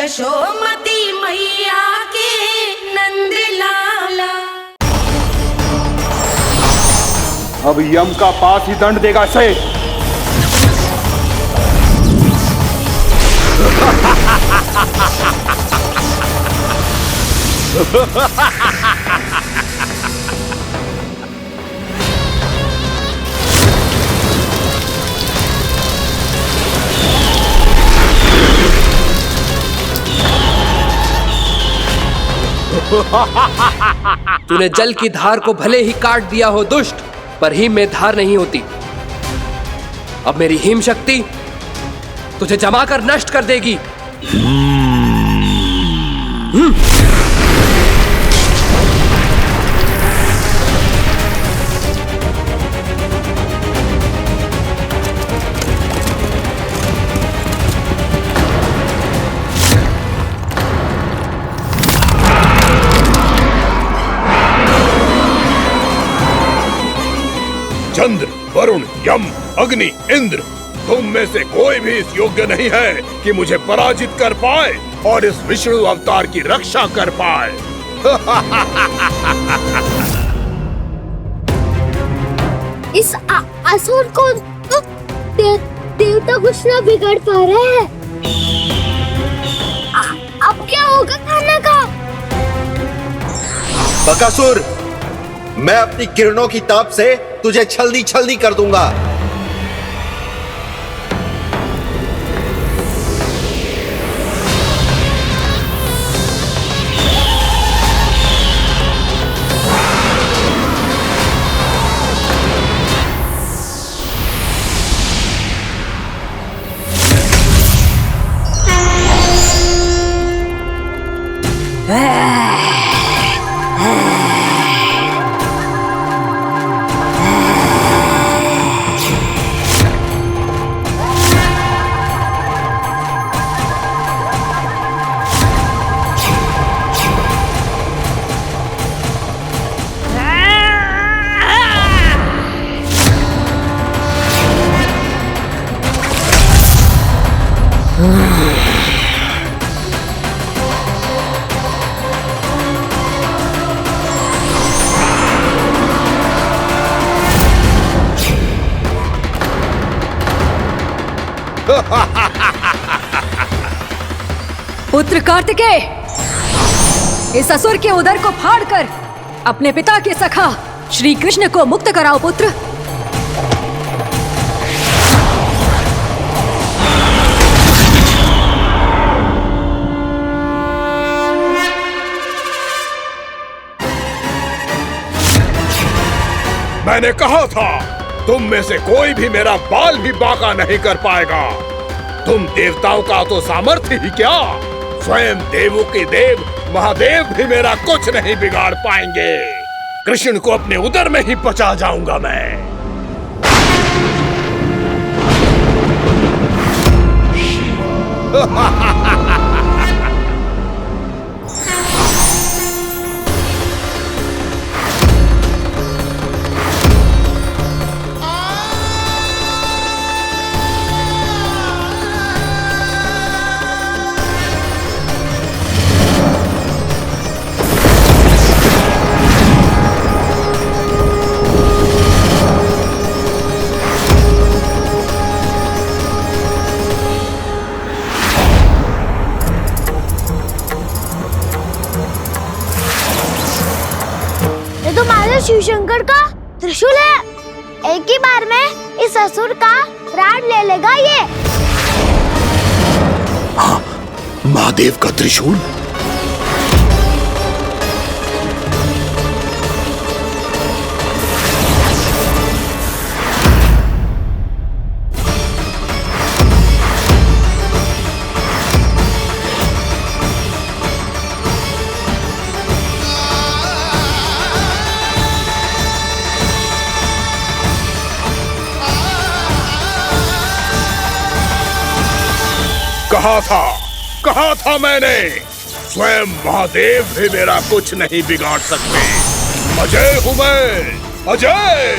यशोमती मैया के नंद लाला। अब यम का पास ही दंड देगा इसे। तूने जल की धार को भले ही काट दिया हो दुष्ट, पर हिम में धार नहीं होती। अब मेरी हिम शक्ति तुझे जमाकर नष्ट कर देगी। चंद्र, वरुण, यम, अग्नि, इंद्र, तुम में से कोई भी इस योग्य नहीं है कि मुझे पराजित कर पाए और इस विष्णु अवतार की रक्षा कर पाए। इस असुर को तो देवता कुछ ना बिगाड़ पा रहे हैं। अब क्या होगा खाना का? बकासुर, मैं अपनी किरणों की ताप से तुझे छलनी छलनी कर दूंगा। पुत्र कार्तिकेय, इस असुर के उदर को फाड़कर अपने पिता के सखा श्री कृष्ण को मुक्त कराओ पुत्र। मैंने कहा था, तुम में से कोई भी मेरा बाल भी बांका नहीं कर पाएगा। तुम देवताओं का तो सामर्थ्य ही क्या, स्वयं देवों के देव महादेव भी मेरा कुछ नहीं बिगाड़ पाएंगे। कृष्ण को अपने उदर में ही पचा जाऊंगा मैं। शिव शंकर का त्रिशूल है। एक ही बार में इस असुर का प्राण ले लेगा ये। हाँ, महादेव का त्रिशूल। कहा था मैंने, स्वयं महादेव भी मेरा कुछ नहीं बिगाड़ सकते। अजय हूं मैं, अजय।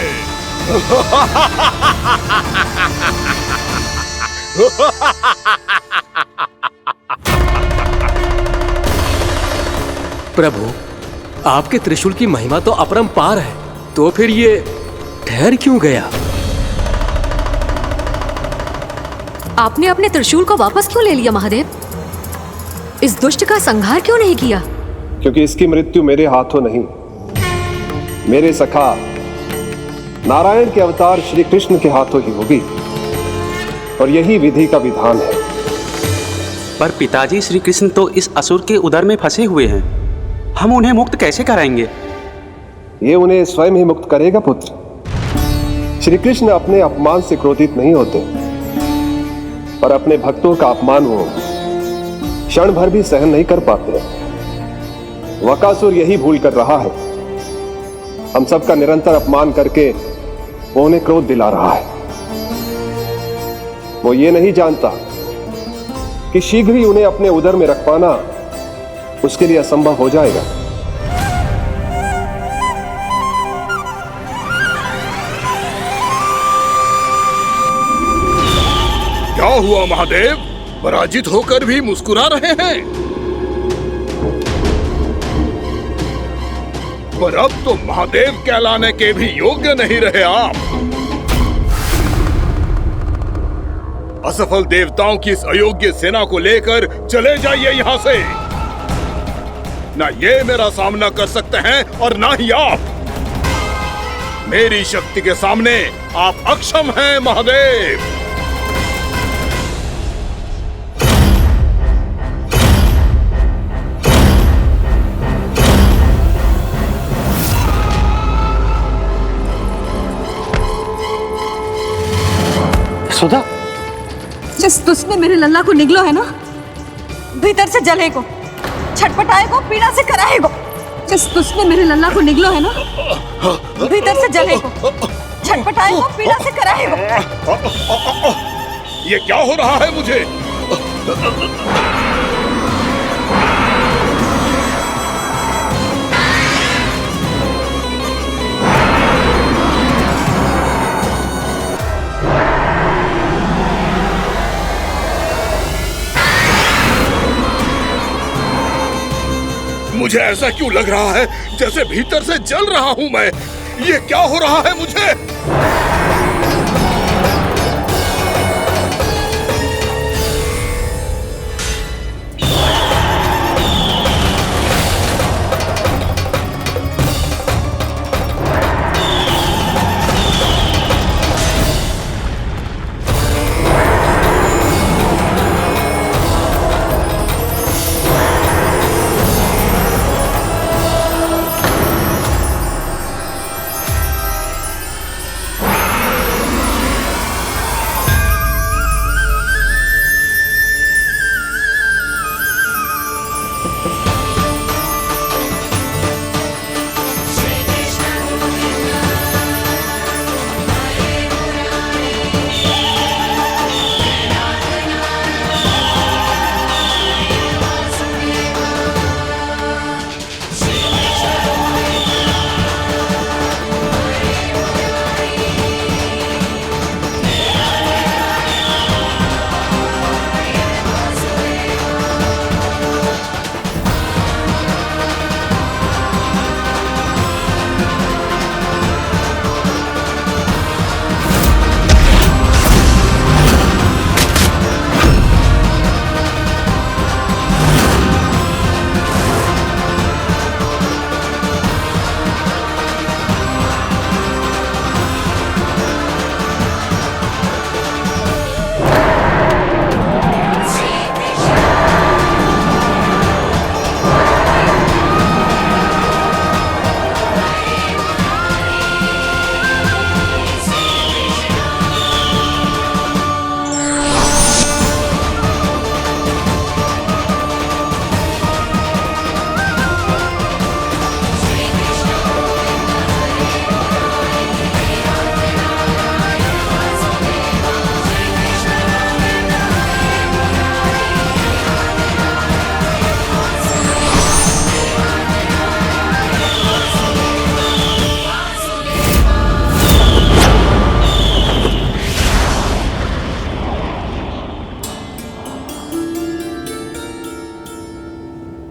प्रभु, आपके त्रिशूल की महिमा तो अपरंपार है, तो फिर ये ठहर क्यों गया? आपने अपने त्रिशूल को वापस क्यों ले लिया महादेव? इस दुष्ट का संहार क्यों नहीं किया? क्योंकि इसकी मृत्यु मेरे हाथों नहीं, मेरे सखा नारायण के अवतार श्री कृष्ण के हाथों ही होगी, और यही विधि का विधान है। पर पिताजी, श्री कृष्ण तो इस असुर के उदर में फंसे हुए हैं, हम उन्हें मुक्त कैसे कराएंगे? ये उन्हें स्वयं ही मुक्त करेगा पुत्र। श्री कृष्ण अपने अपमान से क्रोधित नहीं होते, पर अपने भक्तों का अपमान वो क्षण भर भी सहन नहीं कर पाते। वकासुर यही भूल कर रहा है, हम सबका निरंतर अपमान करके वो उन्हें क्रोध दिला रहा है। वो ये नहीं जानता कि शीघ्र ही उन्हें अपने उदर में रख पाना उसके लिए असंभव हो जाएगा। क्या हुआ महादेव? पराजित होकर भी मुस्कुरा रहे हैं। पर अब तो महादेव कहलाने के भी योग्य नहीं रहे आप। असफल देवताओं की इस अयोग्य सेना को लेकर चले जाइए यहाँ से। ना ये मेरा सामना कर सकते हैं और ना ही आप। मेरी शक्ति के सामने आप अक्षम हैं महादेव। सुधा, जिस दुष्ट ने मेरे लल्ला को निगलो है ना, भीतर से जलेगो, छटपटाएगो, पीड़ा से कराएगो। जिस दुष्ट ने मेरे लल्ला को निगलो है ना, भीतर से जलेगो, छटपटाएगो, पीड़ा से कराएगो। ये क्या हो रहा है मुझे? मुझे ऐसा क्यों लग रहा है जैसे भीतर से जल रहा हूं मैं? ये क्या हो रहा है मुझे?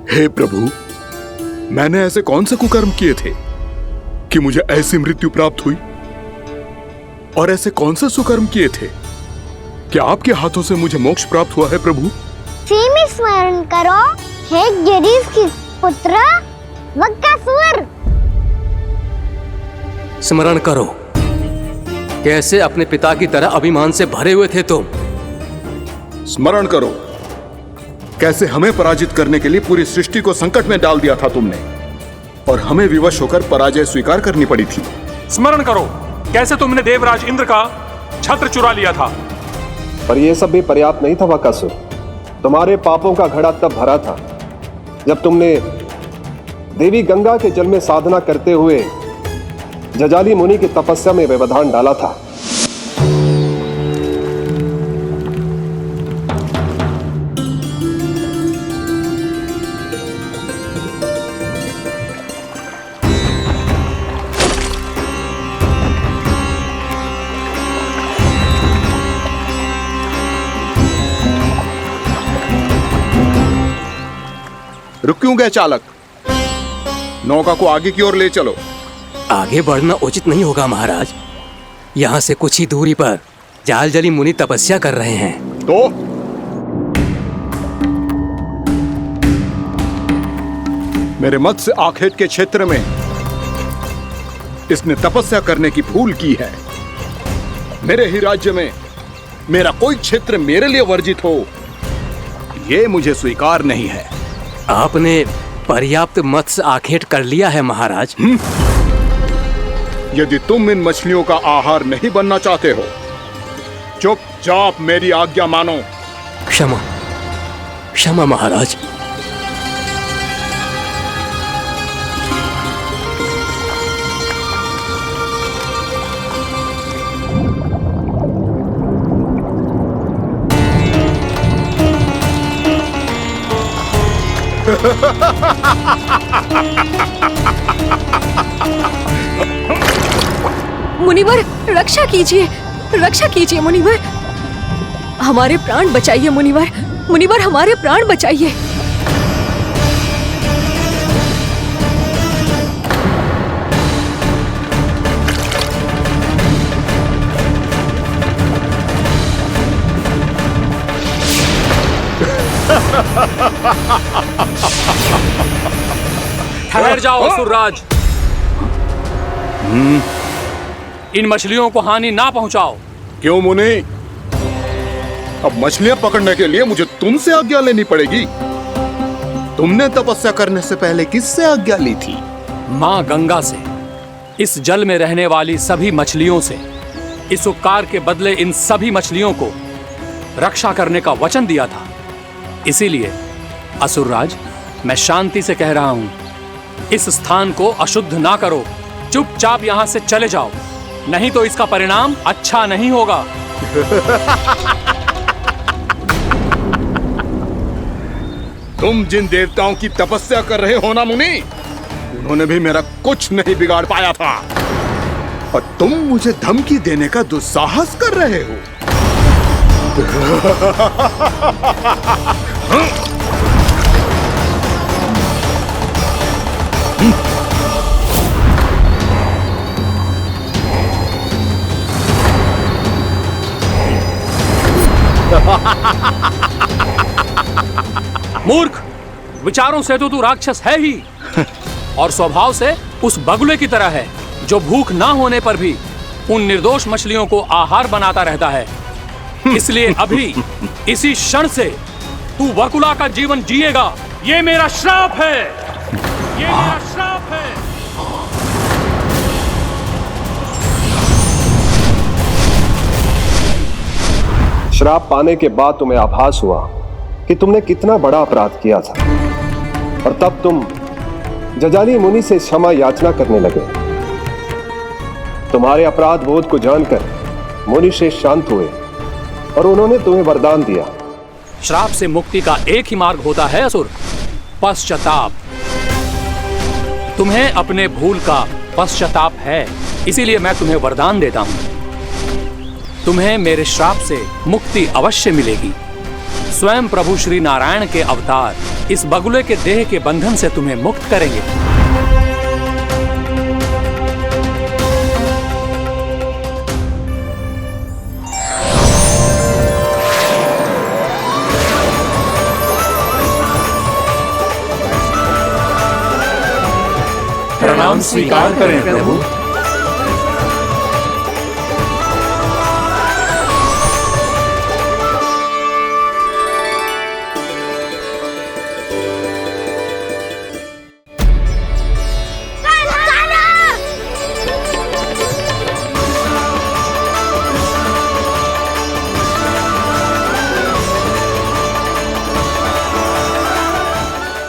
हे प्रभु, मैंने ऐसे कौन से कुकर्म किए थे कि मुझे ऐसी मृत्यु प्राप्त हुई? और ऐसे कौन से सुकर्म किए थे कि आपके हाथों से मुझे मोक्ष प्राप्त हुआ है प्रभु? में स्मरण करो, हे गिरीश की पुत्र वक्कासुर। स्मरण करो, कैसे अपने पिता की तरह अभिमान से भरे हुए थे तुम। स्मरण करो, कैसे हमें पराजित करने के लिए पूरी सृष्टि को संकट में डाल दिया था तुमने, और हमें विवश होकर पराजय स्वीकार करनी पड़ी थी। स्मरण करो, कैसे तुमने देवराज इंद्र का छत्र चुरा लिया था। पर यह सब भी पर्याप्त नहीं था वक्कासुर। तुम्हारे पापों का घड़ा तब भरा था जब तुमने देवी गंगा के जल में साधना करते हुए जजाली मुनि की तपस्या में व्यवधान डाला था। रुक क्यों गए चालक? नौका को आगे की ओर ले चलो। आगे बढ़ना उचित नहीं होगा महाराज। यहाँ से कुछ ही दूरी पर जालजली मुनि तपस्या कर रहे हैं। तो मेरे मत्स्य आखेट के क्षेत्र में इसने तपस्या करने की भूल की है। मेरे ही राज्य में मेरा कोई क्षेत्र मेरे लिए वर्जित हो, यह मुझे स्वीकार नहीं है। आपने पर्याप्त मत्स्य आखेट कर लिया है महाराज। यदि तुम इन मछलियों का आहार नहीं बनना चाहते हो, चुपचाप मेरी आज्ञा मानो। क्षमा, क्षमा महाराज। मुनिवर, रक्षा कीजिए, रक्षा कीजिए मुनिवर। हमारे प्राण बचाइए मुनिवर, मुनिवर हमारे प्राण बचाइए। ठहर जाओ असुरराज। इन मछलियों को हानि ना पहुंचाओ। क्यों मुनि? अब मछलियां पकड़ने के लिए मुझे तुमसे आज्ञा लेनी पड़ेगी। तुमने तपस्या करने से पहले किससे आज्ञा ली थी? मां गंगा से, इस जल में रहने वाली सभी मछलियों से। इस उपकार के बदले इन सभी मछलियों को रक्षा करने का वचन दिया था। इसीलिए असुरराज, मैं शांति से कह रहा हूं, इस स्थान को अशुद्ध ना करो। चुपचाप यहां से चले जाओ, नहीं तो इसका परिणाम अच्छा नहीं होगा। तुम जिन देवताओं की तपस्या कर रहे हो ना मुनि, उन्होंने भी मेरा कुछ नहीं बिगाड़ पाया था, और तुम मुझे धमकी देने का दुस्साहस कर रहे हो। मूर्ख, विचारों से तो तू राक्षस है ही, और स्वभाव से उस बगुले की तरह है जो भूख ना होने पर भी उन निर्दोष मछलियों को आहार बनाता रहता है। इसलिए अभी इसी क्षण से तू बगुला का जीवन जिएगा। ये मेरा श्राप है, ये मेरा श्राप है। श्राप पाने के बाद तुम्हें आभास हुआ कि तुमने कितना बड़ा अपराध किया था, और तब तुम जजाली मुनि से क्षमा याचना करने लगे। तुम्हारे अपराध बोध को जानकर मुनि श्रेष्ठ शांत हुए और उन्होंने तुम्हें वरदान दिया। श्राप से मुक्ति का एक ही मार्ग होता है असुर, पश्चाताप। तुम्हें अपने भूल का पश्चाताप है, इसीलिए मैं तुम्हें वरदान देता हूं। तुम्हें मेरे श्राप से मुक्ति अवश्य मिलेगी। स्वयं प्रभु श्री नारायण के अवतार इस बगुले के देह के बंधन से तुम्हें मुक्त करेंगे। प्रणाम स्वीकार करें प्रभु।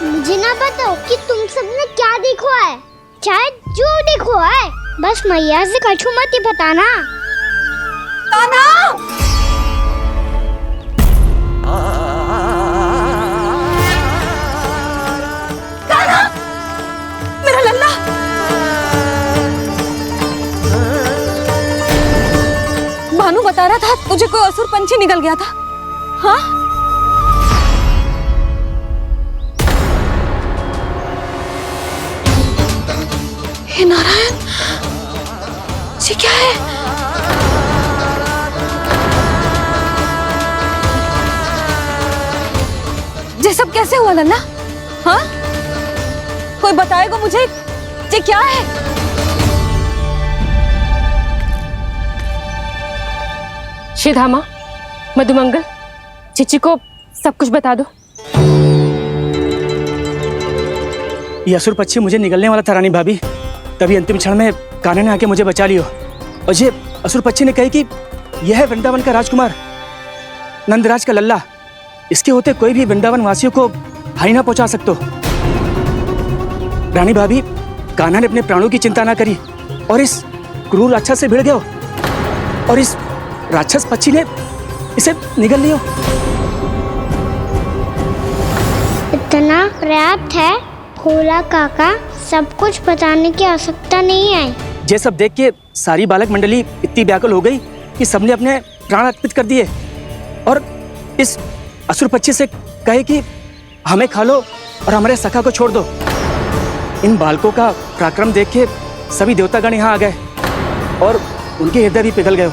मुझे ना बताओ कि तुम सबने क्या देखो है, शायद जो देखो है, बस मैया से कछु मत ही बताना। कान्हा! कान्हा! मेरा लल्ला! भानु बता रहा था तुझे कोई असुर पंछी निकल गया था। हाँ? हे नारायण, ये क्या है? ये सब कैसे हुआ लल्ला? हाँ? कोई बताएगा मुझे ये क्या है? श्रीधामा, मधुमंगल, चिची को सब कुछ बता दो। ये असुर पक्षी मुझे निगलने वाला था रानी भाभी, तभी अंतिम क्षण में कान्हा ने आके मुझे बचा लियो। और ये असुर पक्षी ने कही कि यह है वृंदावन का राजकुमार, नंदराज का लल्ला। इसके होते कोई भी वृंदावन वासियों को हानि ना पहुंचा सकते। रानी भाभी, कान्हा ने अपने प्राणों की चिंता ना करी और इस क्रूर राक्षस से भिड़ गयो और इस राक्षस पक्षी ने इसे निगल लियो। इतना पर्याप्त है भोला काका, सब कुछ बताने की आवश्यकता नहीं है। ये सब देख के सारी बालक मंडली इतनी व्याकुल हो गई कि सबने अपने प्राण अर्पित कर दिए और इस असुर पक्षी से कहे कि हमें खा लो और हमारे सखा को छोड़ दो। इन बालकों का पराक्रम देख के सभी देवतागण यहाँ आ गए और उनके हृदय भी पिघल गए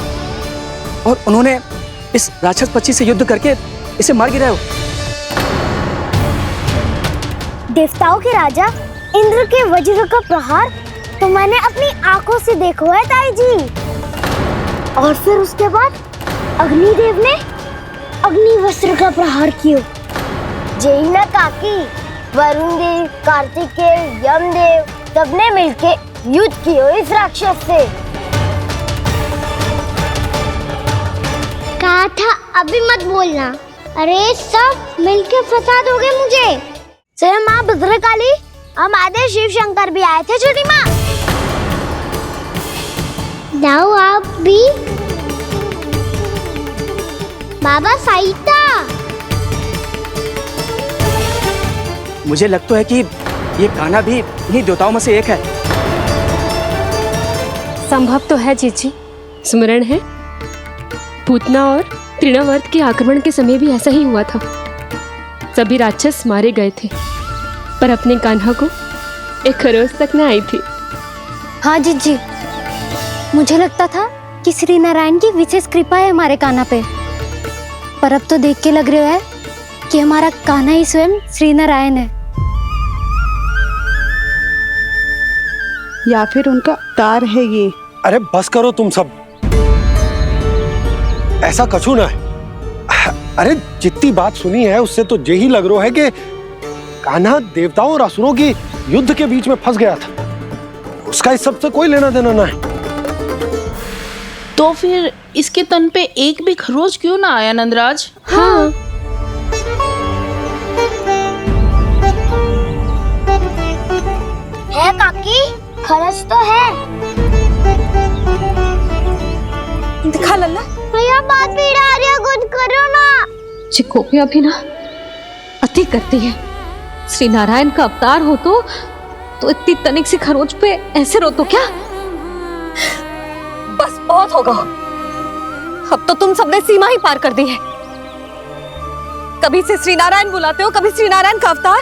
और उन्होंने इस राक्षस पक्षी से युद्ध करके इसे मार गिराया। देवताओं के राजा इंद्र के वज्र का प्रहार तो मैंने अपनी आंखों से देखा है ताई जी। और फिर उसके बाद अग्निदेव ने अग्निवस्त्र का प्रहार किया। जय ना काकी, वरुण देव, कार्तिकेय, यमदेव सबने मिलके युद्ध किया इस राक्षस से। कहा था अभी मत बोलना। अरे सब मिलके फंसा दोगे मुझे। जय माँ भद्रकाली, हमारे शिव शंकर भी आए थे छोटी माँ। जाओ आप भी। बाबा साईता, मुझे लगता है कि ये कान्हा भी इन्हीं देवताओं में से एक है। संभव तो है जीजी। स्मरण है, पूतना और तृणावर्त के आक्रमण के समय भी ऐसा ही हुआ था। सभी राक्षस मारे गए थे, पर अपने कान्हा को एक खरोच तक न आई थी। हाँ जीजी, मुझे लगता था कि श्री नारायण की विशेष कृपा है हमारे कान्हा पे, पर अब तो देख के लग रहा है कि हमारा कान्हा ही स्वयं श्री नारायण है। या फिर उनका अवतार है ये। अरे बस करो तुम सब, ऐसा कछु ना है। अरे जितनी बात सुनी है उससे तो यही लग रहा है कि कान्हा देवताओं और असुरों की युद्ध के बीच में फंस गया था। उसका इस सब से कोई लेना देना ना है। तो फिर इसके तन पे एक भी खरोच क्यों ना आया नंदराज? हाँ, है काकी, खरच तो है। दिखा लल्ला। भैया बात पीड़ा आ रही है, कुछ करो ना। चिकोपिया भी ना अति करती है। श्री नारायण का अवतार हो तो इतनी तनिक सी खरोच पे ऐसे रो तो क्या? बस बहुत होगा। अब तो तुम सबने सीमा ही पार कर दी है। कभी से श्री नारायण बुलाते हो, कभी श्री नारायण का अवतार।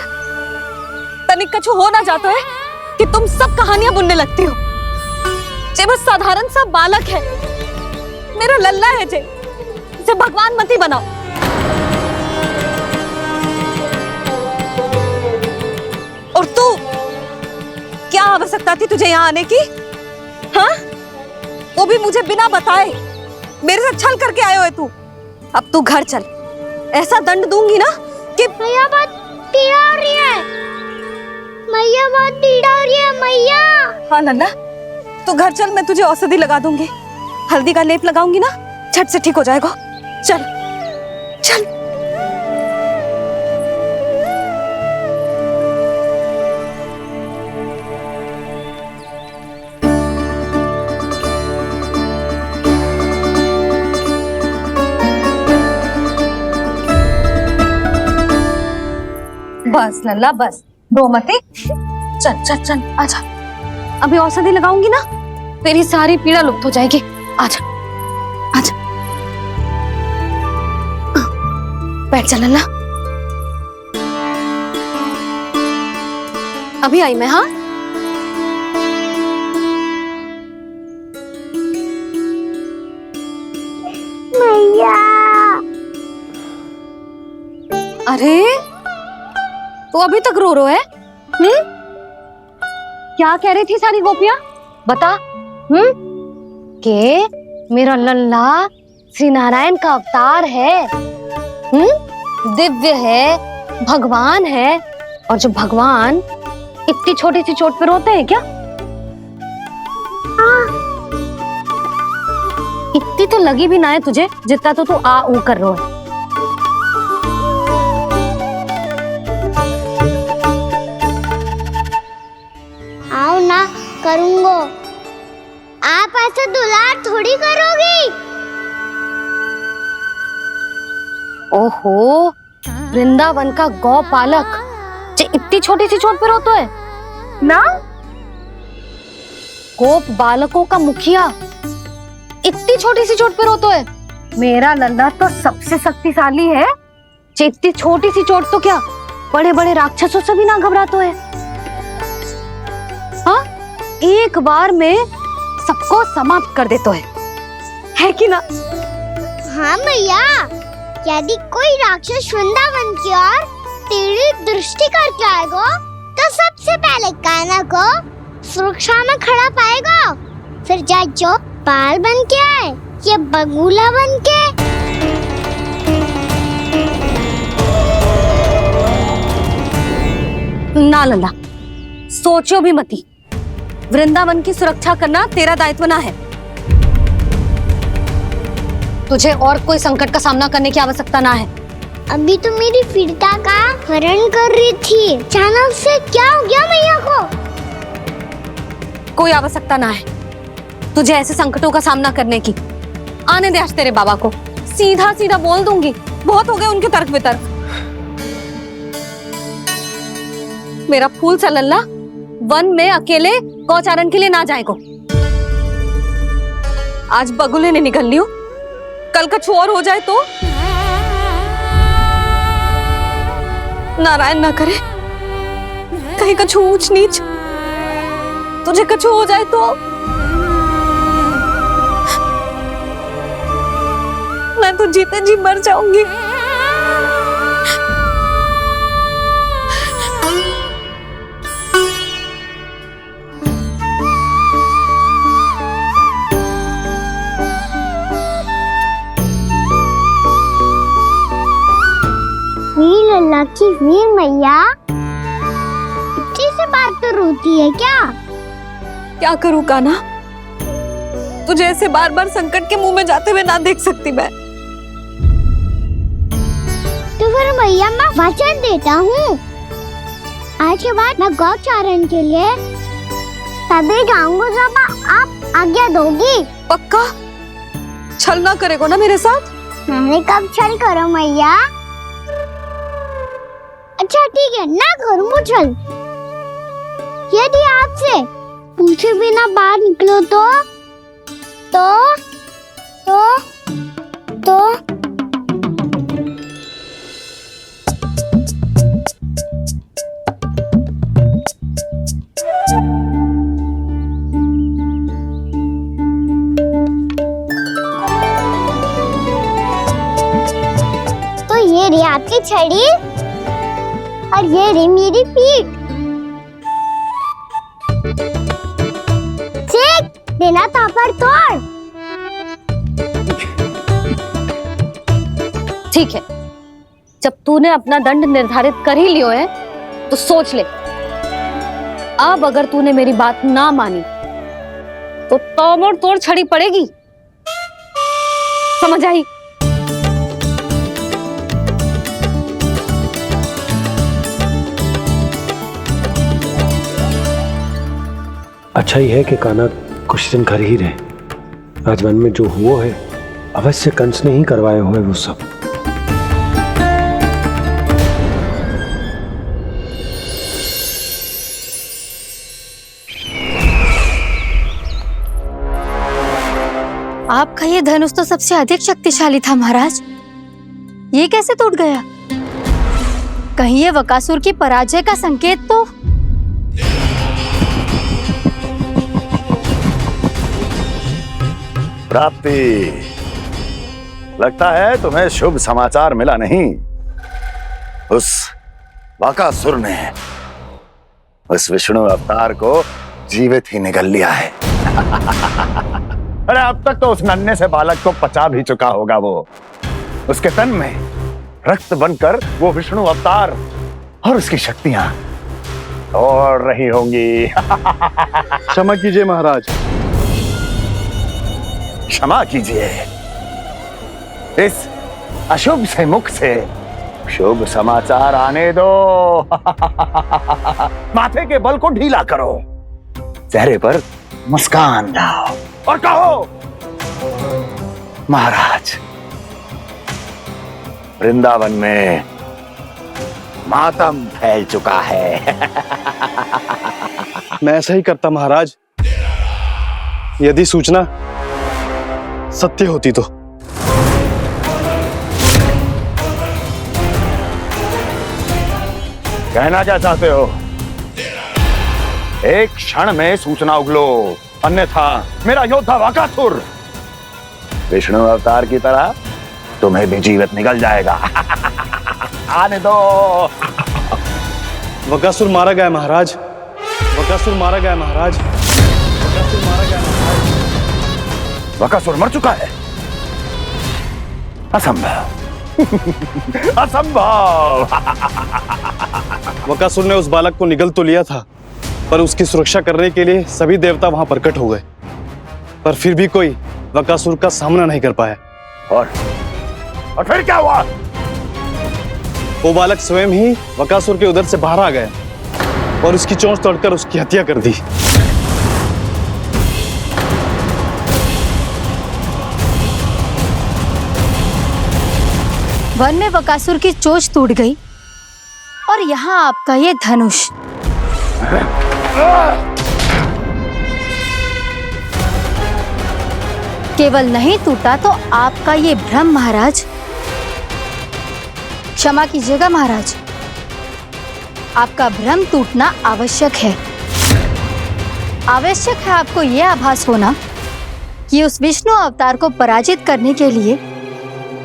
तनिक कछु हो ना जाता है कि तुम सब कहानियां बुनने लगती हो। जे बस साधारण सा बालक है, मेरा लल्ला है जे, इसे भगवान मती बनाओ। और तू, क्या आवश्यकता थी तुझे यहाँ आने की? हाँ, वो भी मुझे बिना बताए। मेरे से छल करके आए हो तू। अब तू घर चल, ऐसा दंड दूंगी ना कि मैया बहुत पीड़ा हो रही है, मैया बहुत पीड़ा हो रही है मैया। हाँ लल्ला, तू घर चल, मैं तुझे औषधि लगा दूंगी, हल्दी का लेप लगाऊंगी ना, झट से ठीक हो जाएगा। चल चल। बस लल्ला बस, रो मत। चल चल चल, आजा। अभी औषधि लगाऊंगी ना, तेरी सारी पीड़ा लुप्त हो जाएगी। आजा आजा, बैठ जा लल्ला। अभी आई मैं। हाँ, मैया। अरे तो अभी तक रो रो है? क्या कह रही थी सारी गोपियां? बता। के मेरा लल्ला श्री नारायण का अवतार है, दिव्य है, भगवान है। और जो भगवान इतनी छोटी सी चोट पे रोते हैं क्या? इतनी तो लगी भी ना है तुझे, जितना तो तू आ ऊ कर रो है। आओ ना करूंगो, आप ऐसे दुलार थोड़ी करोगी। ओहो, वृंदावन का गौपालक जे इतनी छोटी सी चोट पे रोता है ना? गोप बालकों का मुखिया इतनी छोटी सी चोट पे रोता है? मेरा लल्ला तो सबसे शक्तिशाली है, जे इतनी छोटी सी चोट तो क्या बड़े बड़े राक्षसों से भी ना घबराता है। हाँ, एक बार में सबको समाप्त कर देता है कि ना? हाँ मैया, यदि कोई राक्षस वृंदावन की ओर तेरी दृष्टि करके आएगा तो सबसे पहले कान्हा को सुरक्षा में खड़ा पाएगा, फिर चाहे जो बाल बन के आए या बगुला बन के। ना लल्ला, सोचो भी मती। वृंदावन की सुरक्षा करना तेरा दायित्व ना है। तुझे और कोई संकट का सामना करने की आवश्यकता ना है। अभी तो मेरी पीड़िता का हरण कर रही थी, अचानक से क्या हो गया मैया को? कोई आवश्यकता ना है तुझे ऐसे संकटों का सामना करने की। आने दे आज तेरे बाबा को, सीधा सीधा बोल दूंगी। बहुत हो गए उनके तर्क वितर्क। मेरा फूल सा लल्ला वन में अकेले गौचारण के लिए ना जाएगो। आज बगुले ने निकल लियो, कल कछु और हो जाए तो? नारायण ना करे, कहीं कछु ऊंच नीच तुझे कछु हो जाए तो? मैं तो जीते जी मर जाऊंगी। लल्ला की वीर मैया इतनी सी बात तो रोती है क्या? क्या करूं कान्हा, तुझे ऐसे बार बार संकट के मुंह में जाते हुए ना देख सकती मैं। तो फिर मैया मैं वचन देता हूँ, आज के बाद मैं गौचारण के लिए तभी जाऊंगा जब आप आज्ञा दोगी। पक्का? छल ना करेगो ना मेरे साथ? मैंने कब छल करो मैया? अच्छा ठीक है, ना करूँ छल। यदि आपसे पूछे बिना बाहर निकलो तो छड़ी और ये रही मेरी पीठ। चेक देना तापर तोड़। ठीक है, जब तूने अपना दंड निर्धारित कर ही लियो है तो सोच ले, अब अगर तूने मेरी बात ना मानी तो तोड़ तोड़ छड़ी पड़ेगी, समझ आई? अच्छा ही है कि कान्हा कुछ दिन घर ही रहे। आज वन में जो हुआ है अवश्य कंस ने ही करवाए हुए वो सब। आपका ये धनुष तो सबसे अधिक शक्तिशाली था महाराज, ये कैसे टूट गया? कहीं ये बकासुर की पराजय का संकेत तो? प्राप्ति, लगता है तुम्हें शुभ समाचार मिला नहीं। उस बकासुर ने उस विष्णु अवतार को जीवित ही निगल लिया है। अरे अब तक तो उस नन्हे से बालक को पचा भी चुका होगा वो। उसके तन में रक्त बनकर वो विष्णु अवतार और उसकी शक्तियां दौड़ रही होंगी। क्षमा कीजिए महाराज। क्षमा कीजिए, इस अशुभ से मुख से शुभ समाचार आने दो। माथे के बल को ढीला करो, चेहरे पर मुस्कान लाओ और कहो, महाराज, वृंदावन में मातम फैल चुका है। मैं ऐसा ही करता महाराज, यदि सूचना सत्य होती तो। कहना क्या चाहते हो? एक क्षण में सूचना उगलो, अन्यथा मेरा योद्धा बकासुर विष्णु अवतार की तरह तुम्हें भी जीवित निकल जाएगा। आने दो। बकासुर मारा गया महाराज, बकासुर मारा गया महाराज, बकासुर मारा गया महाराज। बकासुर मर चुका है? असंभव। असंभव। बकासुर ने उस बालक को निगल तो लिया था, पर उसकी सुरक्षा करने के लिए सभी देवता वहां प्रकट हो गए, पर फिर भी कोई बकासुर का सामना नहीं कर पाया। और फिर क्या हुआ? वो बालक स्वयं ही बकासुर के उदर से बाहर आ गया और उसकी चोंच तोड़कर उसकी हत्या कर दी। वन में बकासुर की चोंच टूट गई और यहाँ आपका ये धनुष। केवल नहीं टूटा तो आपका ये भ्रम महाराज। क्षमा कीजिएगा महाराज, आपका भ्रम टूटना आवश्यक है। आवश्यक है आपको यह आभास होना कि उस विष्णु अवतार को पराजित करने के लिए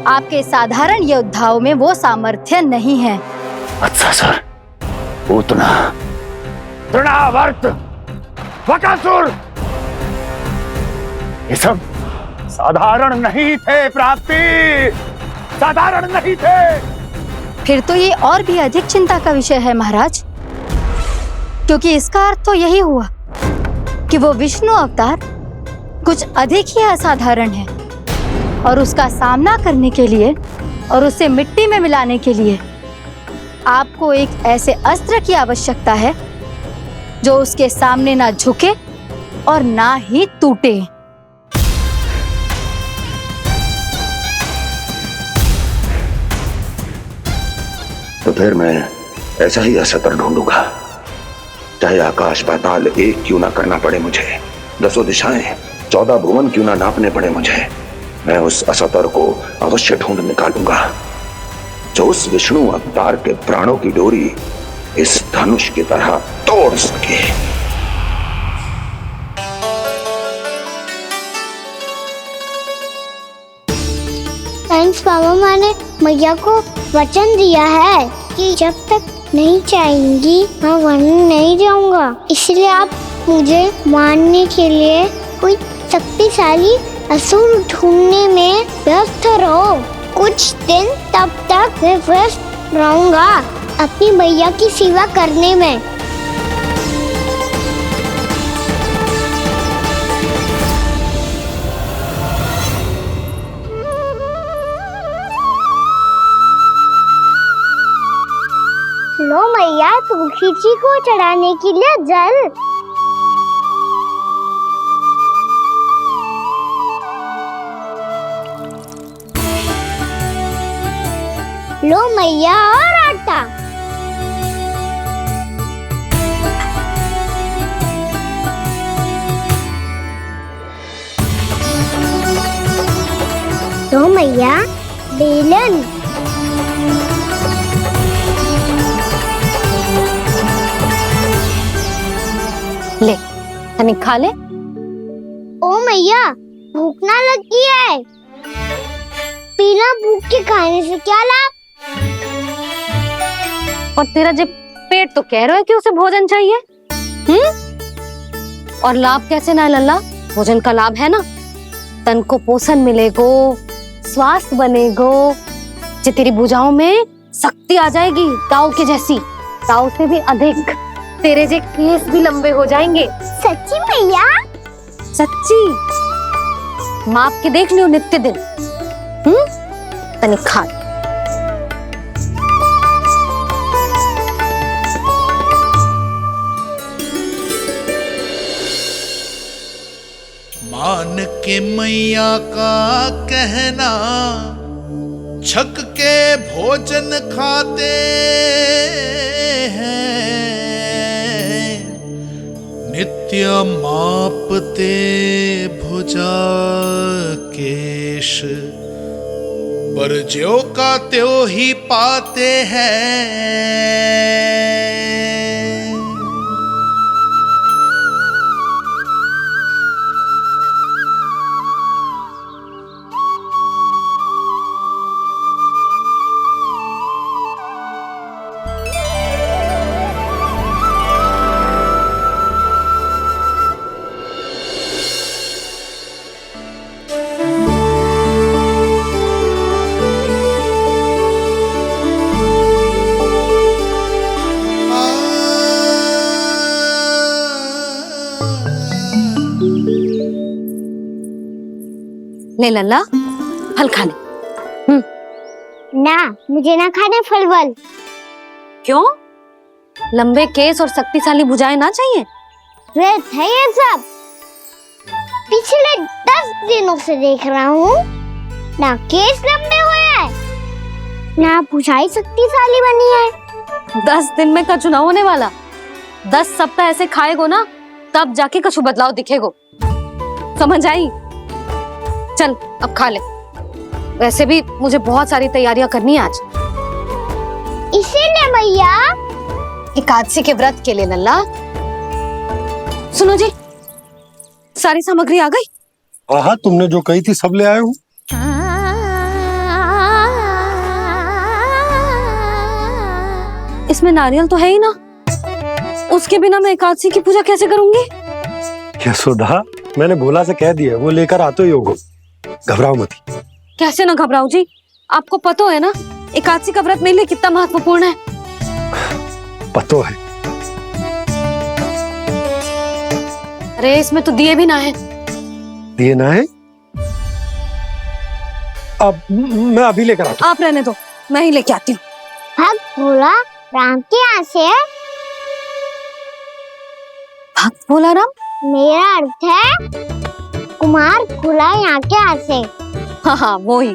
आपके साधारण योद्धाओं में वो सामर्थ्य नहीं है। अच्छा सर, पूतना, तृणावर्त, बकासुर, ये सब साधारण नहीं थे प्राप्ति, साधारण नहीं थे। फिर तो ये और भी अधिक चिंता का विषय है महाराज, क्योंकि इसका अर्थ तो यही हुआ कि वो विष्णु अवतार कुछ अधिक ही असाधारण है और उसका सामना करने के लिए और उसे मिट्टी में मिलाने के लिए आपको एक ऐसे अस्त्र की आवश्यकता है जो उसके सामने ना झुके और ना ही टूटे। तो फिर मैं ऐसा ही अस्त्र ढूंढूंगा, चाहे आकाश पाताल एक क्यों ना करना पड़े मुझे, 10 दिशाएं 14 भुवन क्यों ना नापने पड़े मुझे। मैं उस अस्त्र को अवश्य ढूंढ निकालूंगा जो उस विष्णु अवतार के प्राणों की डोरी इस धनुष की तरह तोड़ सके। थैंक्स पापा, मैंने मैया को वचन दिया है कि जब तक नहीं चाहेंगी मैं वन नहीं जाऊंगा। इसलिए आप मुझे मारने के लिए कोई शक्तिशाली असुर ढूंढने में व्यस्त रहो। कुछ दिन तब तक मैं व्यस्त रहूंगा अपनी मैया की सेवा करने में। लो मैया, तुलसी जी को चढ़ाने के लिए जल। लो मैया, और आटा। लो मैया, बेलन। ले तनिक खा ले। ओ मैया, भूख ना लगी है। बिना भूख के खाने से क्या लाभ? और तेरा जब पेट तो कह रहा है कि उसे भोजन चाहिए। और लाभ कैसे ना लल्ला? भोजन का लाभ है ना, तन को पोषण मिलेगो, स्वास्थ्य बनेगो, जो तेरी भुजाओं में शक्ति आ जाएगी ताऊ के जैसी, ताऊ से भी अधिक। तेरे जे केस भी लंबे हो जाएंगे। सच्ची मैया? सच्ची। माप के देख लियो नित्य दिन। तनिक खा। मान के मैया का कहना, छक के भोजन खाते हैं, नित्य मापते भुजा केश, पर ज्यों का त्यों ही पाते हैं। ले लल्ला, फल खाने। ना, मुझे ना खाने फल वल। क्यों? लंबे केस और शक्तिशाली भुजाएं ना चाहिए? व्यर्थ है ये सब। पिछले 10 दिनों से देख रहा हूँ, ना केस लंबे हुए हैं, ना भुजाएं शक्तिशाली बनी है। 10 दिन में का चुनाव होने वाला। 10 सप्ताह ऐसे खाएगो ना, तब जाके कुछ बदलाव दिखेगो। समझ आई? चल अब खा ले। वैसे भी मुझे बहुत सारी तैयारियां करनी है आज। इसीलिए मैया, एकादशी के व्रत के लिए लल्ला। सुनो जी, सारी सामग्री आ गई? हाँ, तुमने जो कही थी सब ले आए हूँ। इसमें नारियल तो है ही ना, उसके बिना मैं एकादशी की पूजा कैसे करूंगी? यशोदा, मैंने भोला से कह दिया, वो लेकर आते ही होगा। घबराओ मत। कैसे ना घबराओ जी, आपको पता है ना एकादशी का व्रत मेरे लिए कितना महत्वपूर्ण है। पता है। अरे इसमें तो दिए भी ना है। दिए ना है? अब मैं अभी लेकर आता हूँ। आप रहने दो, मैं ही लेके आती हूँ। भक्त भोला राम के यहाँ से? भक्त भोला राम? मेरा अर्थ है कुमार भोला यहाँ के यहाँ से। हाँ हाँ, वो ही।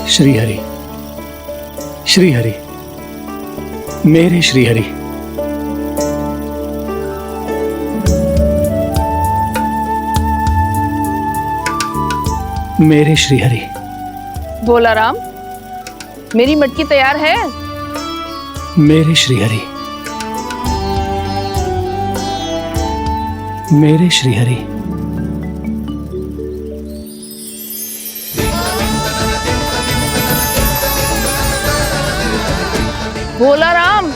श्री हरि, श्री हरि, मेरे श्री हरि। मेरे श्रीहरि। भोला राम, मेरी मटकी तैयार है? मेरे श्रीहरि। मेरे श्रीहरि। भोला राम,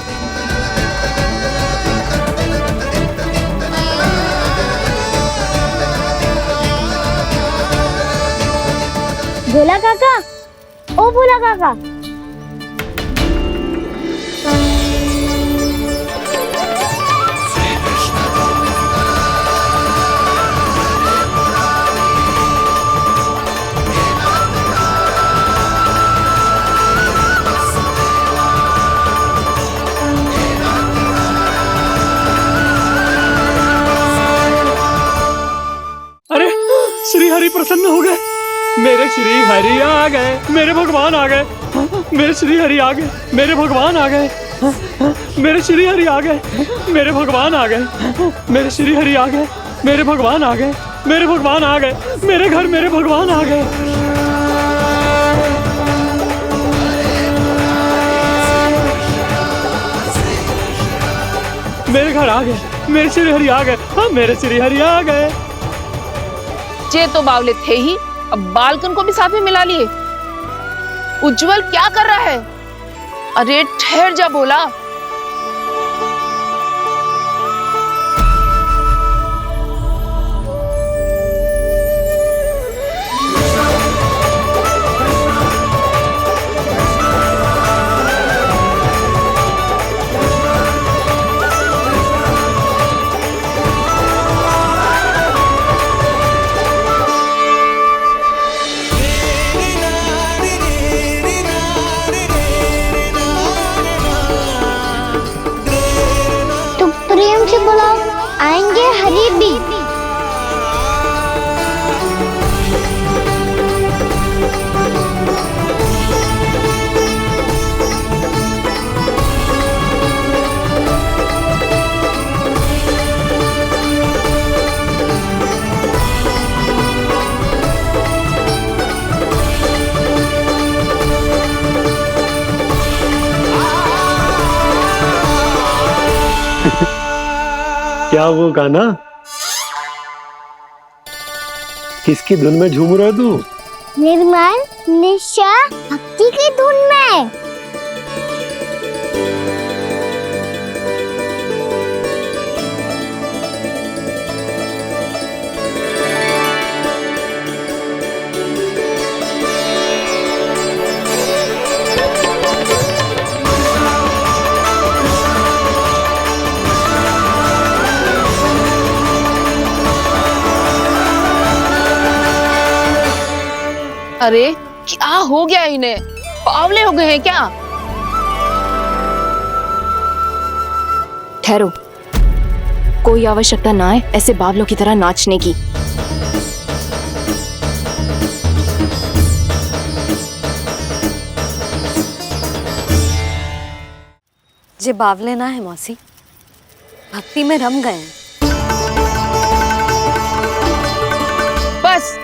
भोला काका, ओ भोला काका। अरे श्रीहरि प्रसन्न हो गए। मेरे श्री हरि आ गए, मेरे भगवान आ गए। मेरे श्री हरि आ गए, मेरे भगवान आ गए। मेरे श्री हरि आ गए, मेरे भगवान आ गए। मेरे श्री हरि आ गए, मेरे भगवान आ गए। मेरे भगवान आ गए, मेरे घर मेरे भगवान आ गए। मेरे घर आ गए, मेरे श्री हरि आ गए। हाँ, मेरे श्री हरि आ गए। जे तो बावले थे ही, अब बालकन को भी साथ में मिला लिए। उज्जवल क्या कर रहा है? अरे ठहर जा भोला। प्रेम से बुलाओ, आएंगे हरी भी। क्या वो गाना? किसकी धुन में झूम रहा तू? निर्मल निशा भक्ति की धुन में। अरे क्या हो गया इन्हें? पावले हो गए हैं क्या? ठहरो, कोई आवश्यकता ना है ऐसे बावलों की तरह नाचने की। जे बावले ना है मौसी, भक्ति में रम गए हैं। बस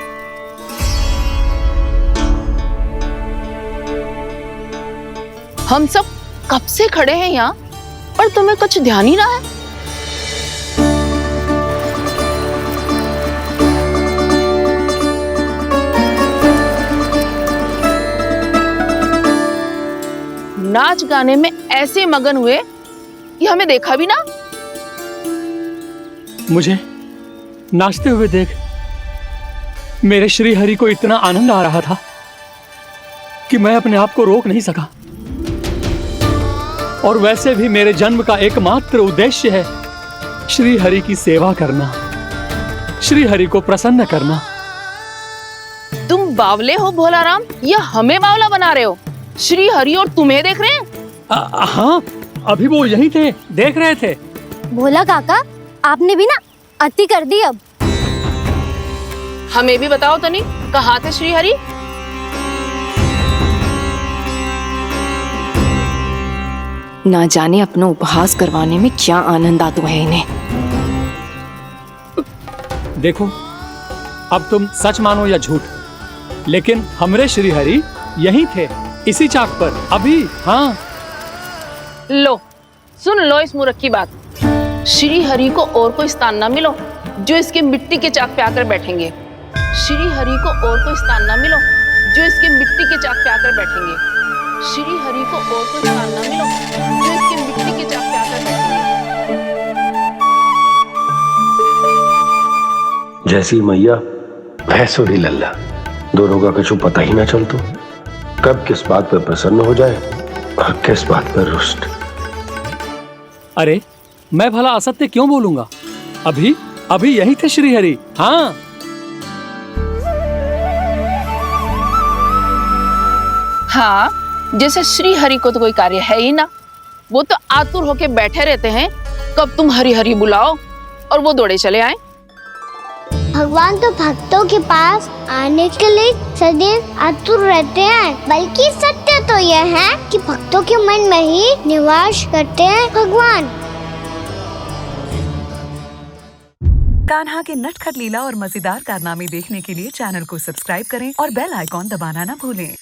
हम सब कब से खड़े हैं यहाँ, पर तुम्हें कुछ ध्यान ही रहा है। नाच गाने में ऐसे मगन हुए कि हमें देखा भी ना। मुझे नाचते हुए देख मेरे श्री हरि को इतना आनंद आ रहा था कि मैं अपने आप को रोक नहीं सका। और वैसे भी मेरे जन्म का एकमात्र उद्देश्य है श्री हरि की सेवा करना, श्री हरि को प्रसन्न करना। तुम बावले हो भोला राम, या हमें बावला बना रहे हो? श्री हरि और तुम्हें देख रहे हैं? हाँ, अभी वो यहीं थे, देख रहे थे। भोला काका, आपने भी ना अति कर दी। अब हमें भी बताओ तनी, कहाँ थे श्री हरि? ना जाने अपना उपहास करवाने में क्या आनंद आता है इन्हें। देखो, अब तुम सच मानो या झूठ, लेकिन हमरे श्रीहरि यहीं थे, इसी चाक पर अभी। हाँ, लो सुन लो इस मूर्ख की बात। श्री हरि को और कोई स्थान ना मिलो जो इसके मिट्टी के चाक पे आकर बैठेंगे। श्री हरि को और कोई स्थान ना मिलो जो इसके मिट्टी के चाक पे आकर बैठेंगे। श्री हरि को और कोई स्थान ना मिलो जो इसके मिट्टी के चाक पे आकर बैठेंगे। जैसी मैया भैंसुरी लल्ला, दोनों का कुछ पता ही ना चलतो, कब किस बात पर प्रसन्न हो जाए और किस बात पर रुष्ट। अरे मैं भला असत्य क्यों बोलूंगा? अभी अभी यही थे श्रीहरि। हाँ, हाँ, जैसे श्री हरि को तो कोई कार्य है ही ना, वो तो आतुर होके बैठे रहते हैं कब तुम हरि हरि बुलाओ और वो दौड़े चले आए। भगवान तो भक्तों के पास आने के लिए सदैव आतुर रहते हैं, बल्कि सत्य तो यह है कि भक्तों के मन में ही निवास करते हैं भगवान। कान्हा के नटखट लीला और मजेदार कारनामे देखने के लिए चैनल को सब्सक्राइब करें और बेल आइकॉन दबाना न भूलें।